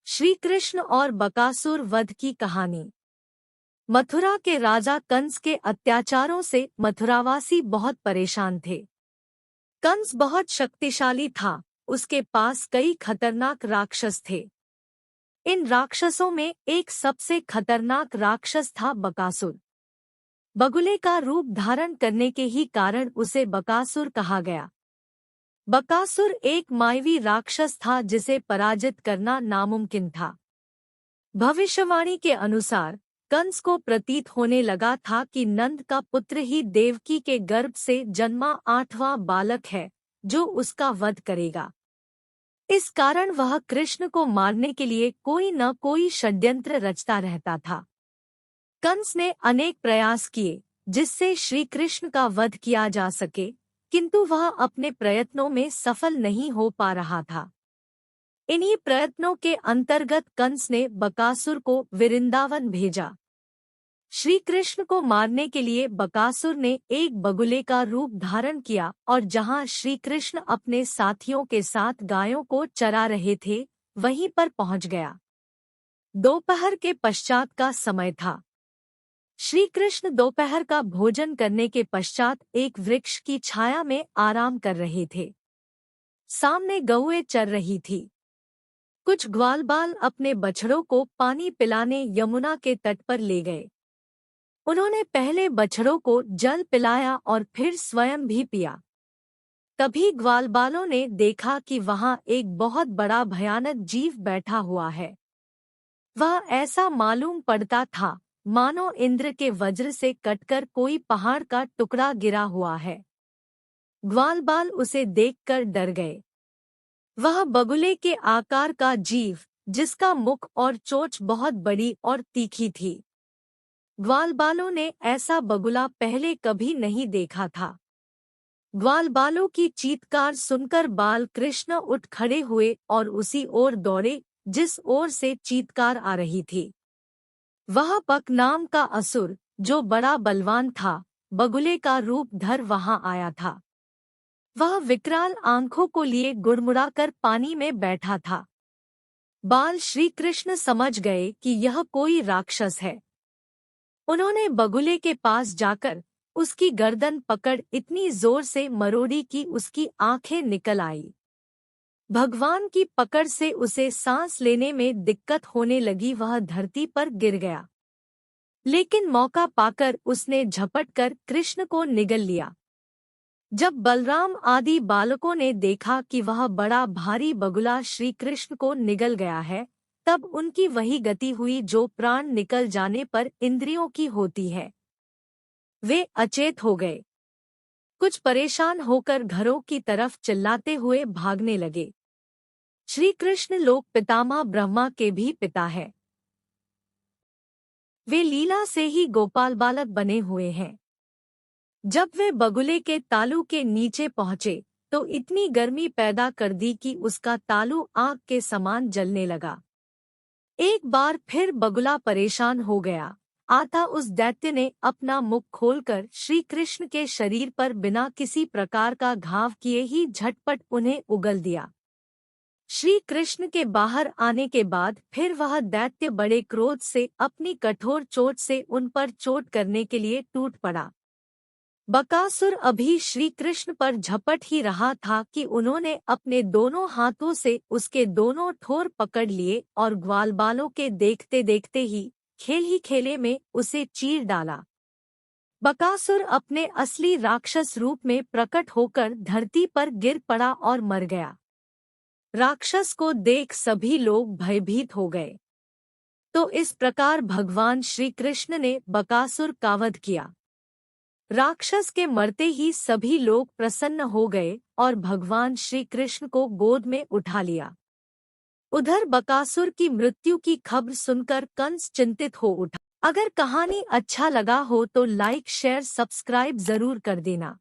श्री कृष्ण और बकासुर वध की कहानी। मथुरा के राजा कंस के अत्याचारों से मथुरावासी बहुत परेशान थे। कंस बहुत शक्तिशाली था, उसके पास कई खतरनाक राक्षस थे। इन राक्षसों में एक सबसे खतरनाक राक्षस था बकासुर। बगुले का रूप धारण करने के ही कारण उसे बकासुर कहा गया। बकासुर एक मायावी राक्षस था जिसे पराजित करना नामुमकिन था। भविष्यवाणी के अनुसार कंस को प्रतीत होने लगा था कि नंद का पुत्र ही देवकी के गर्भ से जन्मा 8वां बालक है जो उसका वध करेगा। इस कारण वह कृष्ण को मारने के लिए कोई न कोई षड्यंत्र रचता रहता था। कंस ने अनेक प्रयास किए जिससे श्री कृष्ण का वध किया जा सके, किंतु वह अपने प्रयत्नों में सफल नहीं हो पा रहा था। इन्हीं प्रयत्नों के अंतर्गत कंस ने बकासुर को वृंदावन भेजा। श्री कृष्ण को मारने के लिए बकासुर ने एक बगुले का रूप धारण किया और जहां श्री कृष्ण अपने साथियों के साथ गायों को चरा रहे थे वहीं पर पहुंच गया। दोपहर के पश्चात का समय था। श्री कृष्ण दोपहर का भोजन करने के पश्चात एक वृक्ष की छाया में आराम कर रहे थे। सामने गौएं चर रही थी। कुछ ग्वालबाल अपने बछड़ों को पानी पिलाने यमुना के तट पर ले गए। उन्होंने पहले बछड़ों को जल पिलाया और फिर स्वयं भी पिया। तभी ग्वालबालों ने देखा कि वहां एक बहुत बड़ा भयानक जीव बैठा हुआ है। वह ऐसा मालूम पड़ता था मानो इंद्र के वज्र से कटकर कोई पहाड़ का टुकड़ा गिरा हुआ है। ग्वालबाल उसे देखकर डर गए। वह बगुले के आकार का जीव, जिसका मुख और चोंच बहुत बड़ी और तीखी थी। ग्वालबालों ने ऐसा बगुला पहले कभी नहीं देखा था। ग्वालबालों की चीत्कार सुनकर बाल कृष्ण उठ खड़े हुए और उसी ओर दौड़े जिस ओर से चीत्कार आ रही थी। वह बक नाम का असुर, जो बड़ा बलवान था, बगुले का रूप धर वहां आया था। वह विकराल आंखों को लिए गुड़मुड़ाकर पानी में बैठा था। बाल श्री कृष्ण समझ गए कि यह कोई राक्षस है। उन्होंने बगुले के पास जाकर उसकी गर्दन पकड़ इतनी जोर से मरोड़ी कि उसकी आंखें निकल आई। भगवान की पकड़ से उसे सांस लेने में दिक्कत होने लगी। वह धरती पर गिर गया, लेकिन मौका पाकर उसने झपटकर कृष्ण को निगल लिया। जब बलराम आदि बालकों ने देखा कि वह बड़ा भारी बगुला श्री कृष्ण को निगल गया है, तब उनकी वही गति हुई जो प्राण निकल जाने पर इंद्रियों की होती है। वे अचेत हो गए। कुछ परेशान होकर घरों की तरफ चिल्लाते हुए भागने लगे। श्री कृष्ण लोक पितामह ब्रह्मा के भी पिता है। वे लीला से ही गोपाल बालक बने हुए हैं। जब वे बगुले के तालू के नीचे पहुंचे तो इतनी गर्मी पैदा कर दी कि उसका तालू आग के समान जलने लगा। एक बार फिर बगुला परेशान हो गया। आता उस दैत्य ने अपना मुख खोलकर श्री कृष्ण के शरीर पर बिना किसी प्रकार का घाव किए ही झटपट उन्हें उगल दिया। श्री कृष्ण के बाहर आने के बाद फिर वह दैत्य बड़े क्रोध से अपनी कठोर चोट से उन पर चोट करने के लिए टूट पड़ा। बकासुर अभी श्री कृष्ण पर झपट ही रहा था कि उन्होंने अपने दोनों हाथों से उसके दोनों ठोर पकड़ लिए और ग्वालबालों के देखते देखते ही खेल ही खेले में उसे चीर डाला। बकासुर अपने असली राक्षस रूप में प्रकट होकर धरती पर गिर पड़ा और मर गया। राक्षस को देख सभी लोग भयभीत हो गए। तो इस प्रकार भगवान श्री कृष्ण ने बकासुर का वध किया। राक्षस के मरते ही सभी लोग प्रसन्न हो गए और भगवान श्री कृष्ण को गोद में उठा लिया। उधर बकासुर की मृत्यु की खबर सुनकर कंस चिंतित हो उठा। अगर कहानी अच्छा लगा हो तो लाइक शेयर सब्सक्राइब जरूर कर देना।